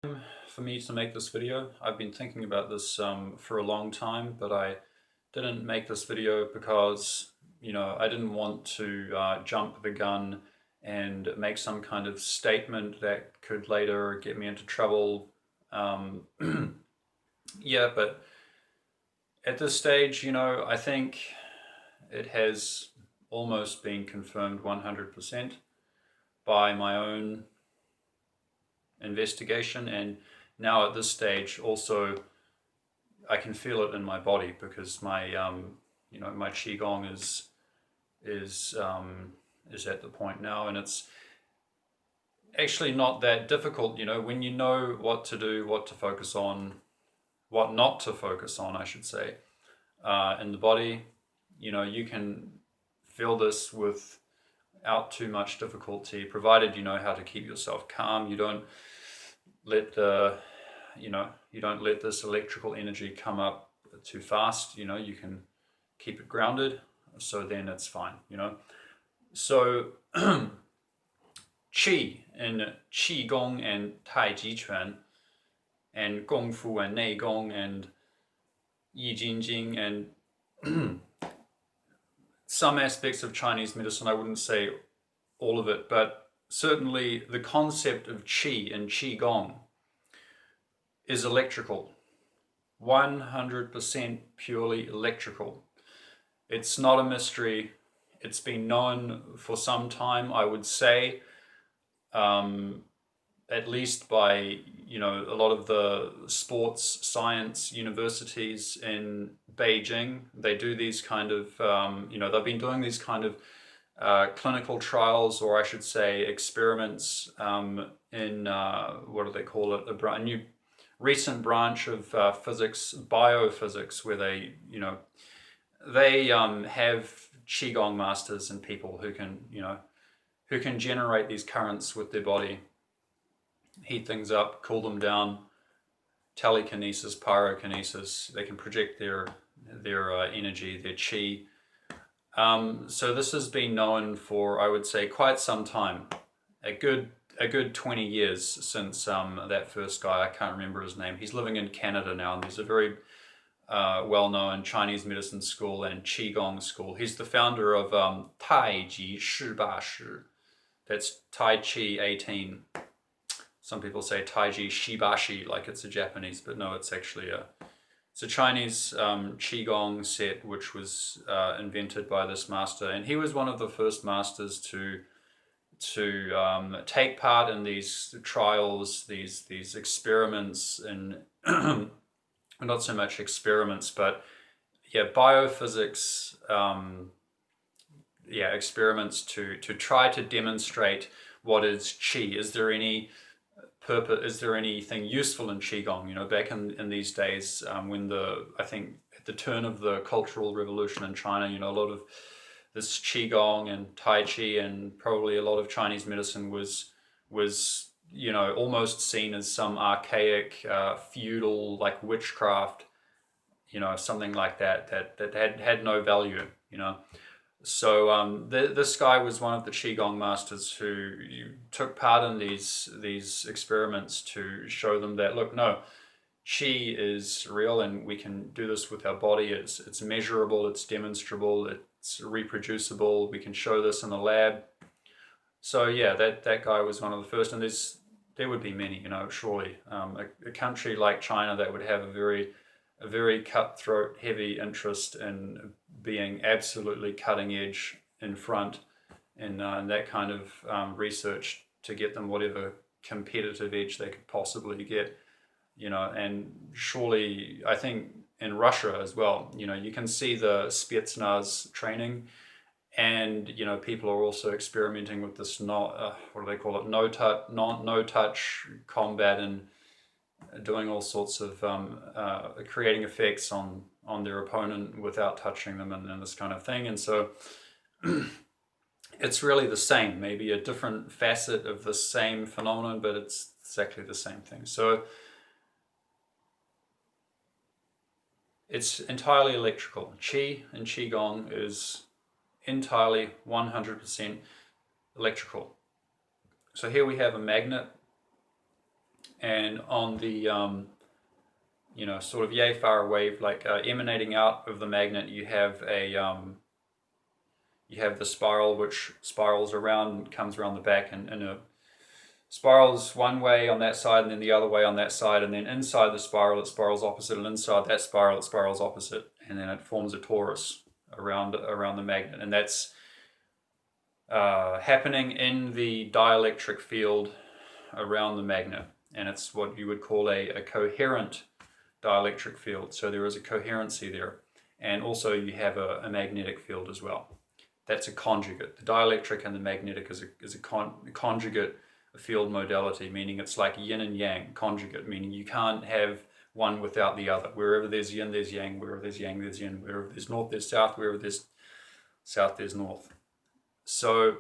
For me to make this video. I've been thinking about this for a long time, but I didn't make this video because, I didn't want to jump the gun and make some kind of statement that could later get me into trouble. Um, yeah, but at this stage, I think it has almost been confirmed 100% by my own investigation, and now at this stage also I can feel it in my body because my qigong is is at the point now, and it's actually not that difficult. When you know what to do, what to focus on, what not to focus on, I should say, in the body. You can feel this without too much difficulty, provided you know how to keep yourself calm. You don't let this electrical energy come up too fast. You can keep it grounded, so then it's fine. So qi in qigong and tai chi chuan and gong fu and nei gong and yi jing jing and some aspects of Chinese medicine, I wouldn't say all of it, but certainly the concept of qi and qigong is electrical, 100% purely electrical. It's not a mystery. It's been known for some time, I would say, at least by a lot of the sports science universities in Beijing. They do these kind of they've been doing these kind of clinical trials, or I should say experiments, in what do they call it, a new recent branch of physics, biophysics, where they have qigong masters and people who can generate these currents with their body, heat things up, cool them down, telekinesis, pyrokinesis. They can project their energy, their qi. So this has been known for, I would say, quite some time. A good 20 years since that first guy, I can't remember his name. He's living in Canada now, and there's a very well-known Chinese medicine school and Qigong school. He's the founder of Tai Chi Shi Ba Shi. That's Tai Chi 18. Some people say Tai Chi Shibashi, like it's a Japanese, but no, it's actually it's a Chinese Qigong set, which was invented by this master, and he was one of the first masters to take part in these trials, these experiments, and not so much experiments, but biophysics, experiments to try to demonstrate what is qi. Is there any purpose? Is there anything useful in qigong? Back in these days, when I think at the turn of the Cultural Revolution in China, a lot of this qigong and tai chi and probably a lot of Chinese medicine was almost seen as some archaic feudal, like witchcraft, something like that had no value. So this guy was one of the qigong masters who took part in these experiments to show them that, look, no, qi is real, and we can do this with our body. It's measurable, it's demonstrable, it's reproducible. We can show this in the lab. So yeah, that guy was one of the first, and there would be many, surely. A country like China that would have a very cutthroat, heavy interest in being absolutely cutting edge in front in that kind of research, to get them whatever competitive edge they could possibly get. And surely, I think in Russia as well, you can see the Spetsnaz training, and people are also experimenting with this what do they call it, no touch combat, and doing all sorts of creating effects on their opponent without touching them, and this kind of thing. And so it's really the same, maybe a different facet of the same phenomenon, but it's exactly the same thing. So it's entirely electrical. Qi and Qigong is entirely 100% electrical. So here we have a magnet, and on the sort of yay far away, like emanating out of the magnet, you have the spiral which spirals around and comes around the back, and a spirals one way on that side and then the other way on that side, and then inside the spiral it spirals opposite, and inside that spiral it spirals opposite, and then it forms a torus around the magnet, and that's happening in the dielectric field around the magnet, and it's what you would call a coherent dielectric field. So there is a coherency there, and also you have a magnetic field as well. That's a conjugate. The dielectric and the magnetic is a conjugate field modality, meaning it's like yin and yang. Conjugate, meaning you can't have one without the other. Wherever there's yin, there's yang. Wherever there's yang, there's yin. Wherever there's north, there's south. Wherever there's south, there's north. So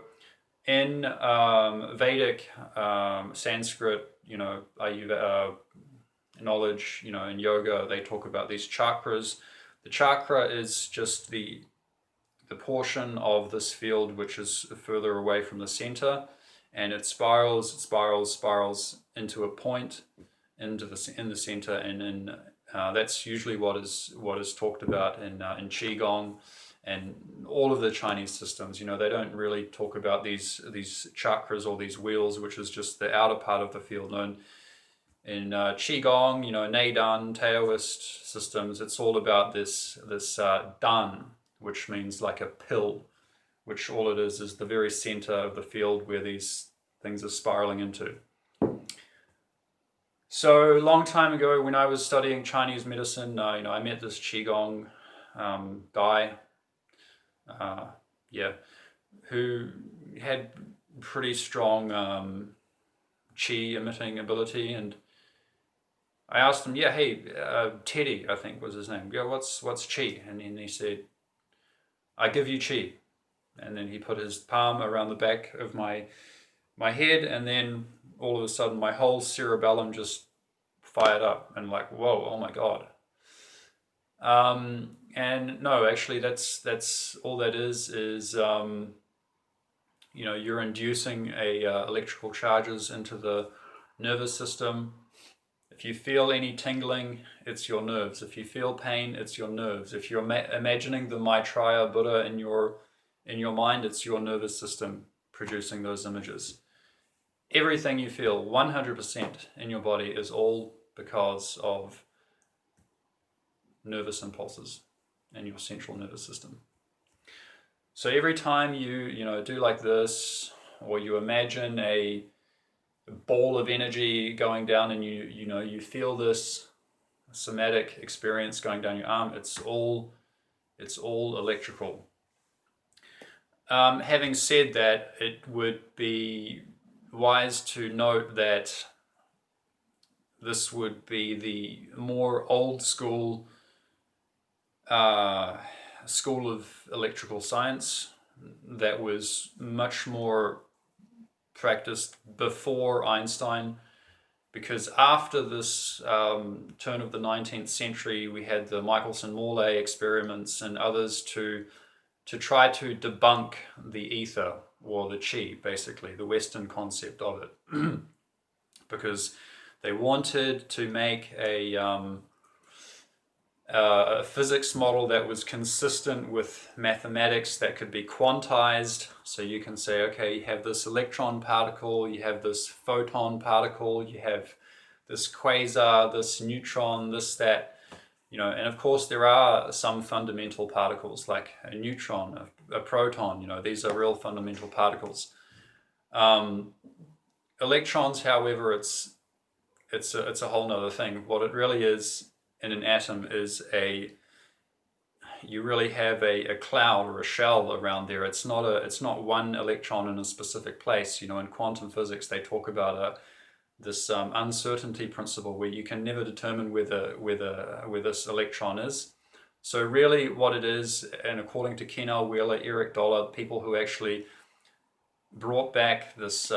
in Vedic, Sanskrit, knowledge, in yoga, they talk about these chakras. The chakra is just the portion of this field which is further away from the center, and it spirals into a point in the center, and that's usually what is talked about in Qigong and all of the Chinese systems. They don't really talk about these chakras or these wheels, which is just the outer part of the field. No, in Qigong, Neidan, Taoist systems, it's all about this Dan, which means like a pill, which all it is the very center of the field where these things are spiraling into. So a long time ago, when I was studying Chinese medicine, I met this Qigong guy, who had pretty strong Qi emitting ability, and I asked him, hey, Teddy, I think was his name. What's Qi? And then he said, I give you Qi. And then he put his palm around the back of my head, and then all of a sudden my whole cerebellum just fired up, and like, whoa, oh my God. And no, actually that's all that is you're inducing electrical charges into the nervous system. If you feel any tingling, it's your nerves. If you feel pain, it's your nerves. If you're imagining the Maitreya Buddha in your mind, it's your nervous system producing those images. Everything you feel, 100% in your body, is all because of nervous impulses in your central nervous system. So every time you do like this, or you imagine a ball of energy going down, and you feel this somatic experience going down your arm, it's all electrical. Having said that, it would be wise to note that this would be the more old school school of electrical science that was much more practiced before Einstein, because after this turn of the 19th century, we had the Michelson-Morley experiments and others to try to debunk the ether, or the Qi, basically, the Western concept of it. Because they wanted to make a physics model that was consistent with mathematics, that could be quantized. So you can say, okay, you have this electron particle, you have this photon particle, you have this quasar, this neutron, this, that, and of course there are some fundamental particles like a neutron, a proton, these are real fundamental particles. Electrons, however, it's a whole nother thing. What it really is in an atom is you really have a cloud or a shell around there. It's not one electron in a specific place. In quantum physics they talk about this uncertainty principle, where you can never determine where this electron is. So really what it is, and according to Kenel, Wheeler, Eric Dollar, people who actually brought back this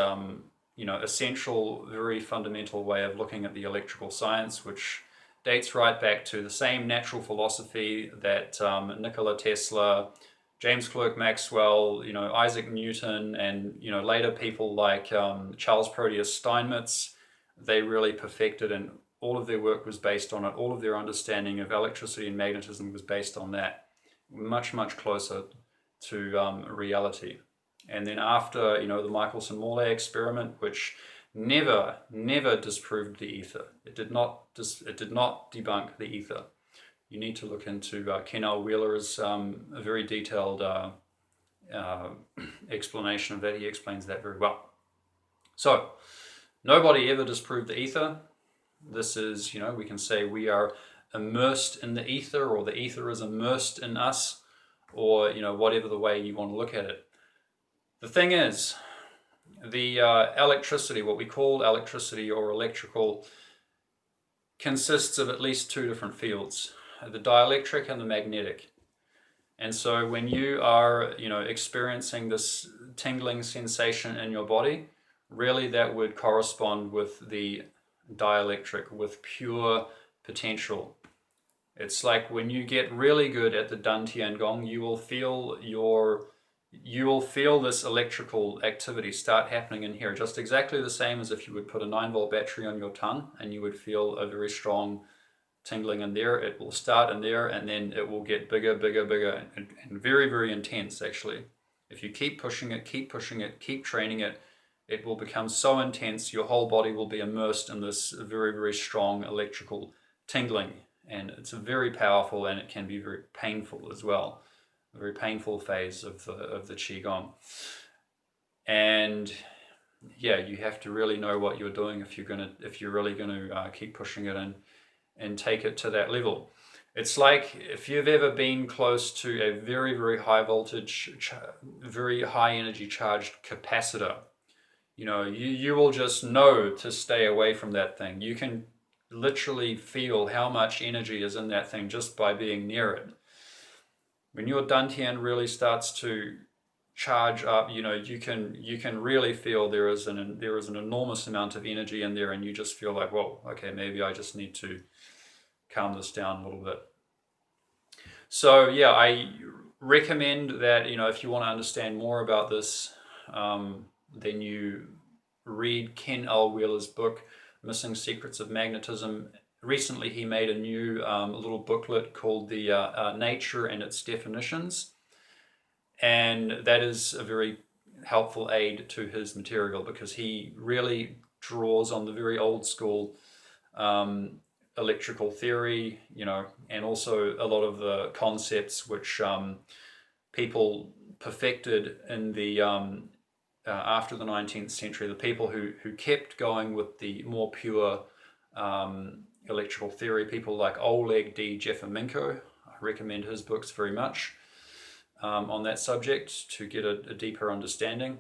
essential, very fundamental way of looking at the electrical science, which dates right back to the same natural philosophy that Nikola Tesla, James Clerk Maxwell, Isaac Newton, and later people like Charles Proteus Steinmetz they really perfected, and all of their work was based on it. All of their understanding of electricity and magnetism was based on that, much, much closer to reality. And then after, the Michelson-Morley experiment, which never disproved the ether. It did not debunk the ether. You need to look into Ken L. Wheeler's a very detailed explanation of that. He explains that very well. So, nobody ever disproved the ether. This is, we can say we are immersed in the ether, or the ether is immersed in us, or, whatever the way you want to look at it. The thing is, the electricity, what we call electricity or electrical, consists of at least two different fields, the dielectric and the magnetic. And so when you are, experiencing this tingling sensation in your body, really that would correspond with the dielectric, with pure potential. It's like when you get really good at the Dantian Gong, you will feel this electrical activity start happening in here, just exactly the same as if you would put a 9-volt battery on your tongue and you would feel a very strong tingling in there. It will start in there and then it will get bigger, and very, very intense actually. If you keep pushing it, keep training it, it will become so intense your whole body will be immersed in this very, very strong electrical tingling. And it's very powerful, and it can be very painful as well. A very painful phase of the Qigong. And yeah, you have to really know what you're doing if you're really gonna keep pushing it and take it to that level. It's like if you've ever been close to a very, very high voltage, very high energy charged capacitor. You will just know to stay away from that thing. You can literally feel how much energy is in that thing just by being near it. When your dantian really starts to charge up, you can really feel there is an enormous amount of energy in there, and you just feel like, whoa, okay, maybe I just need to calm this down a little bit. So yeah, I recommend that if you want to understand more about this, then you read Ken L. Wheeler's book, Missing Secrets of Magnetism. Recently he made a new little booklet called the Nature and Its Definitions, and that is a very helpful aid to his material because he really draws on the very old school electrical theory, and also a lot of the concepts which people perfected in the after the 19th century, the people who kept going with the more pure electrical theory, people like Oleg D. Jeffomenko. I recommend his books very much on that subject to get a deeper understanding.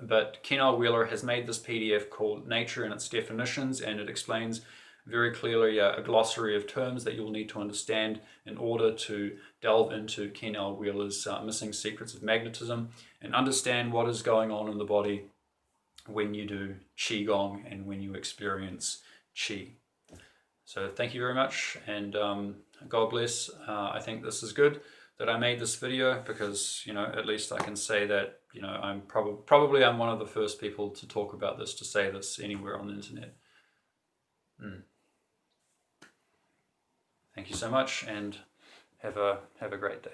But Ken L. Wheeler has made this PDF called Nature and Its Definitions, and it explains very clearly a glossary of terms that you'll need to understand in order to delve into Ken L. Wheeler's Missing Secrets of Magnetism and understand what is going on in the body when you do Qigong and when you experience Qi. So thank you very much, and God bless. I think this is good that I made this video because, at least I can say that, I'm probably I'm one of the first people to talk about this, to say this anywhere on the internet. Thank you so much, and have a great day.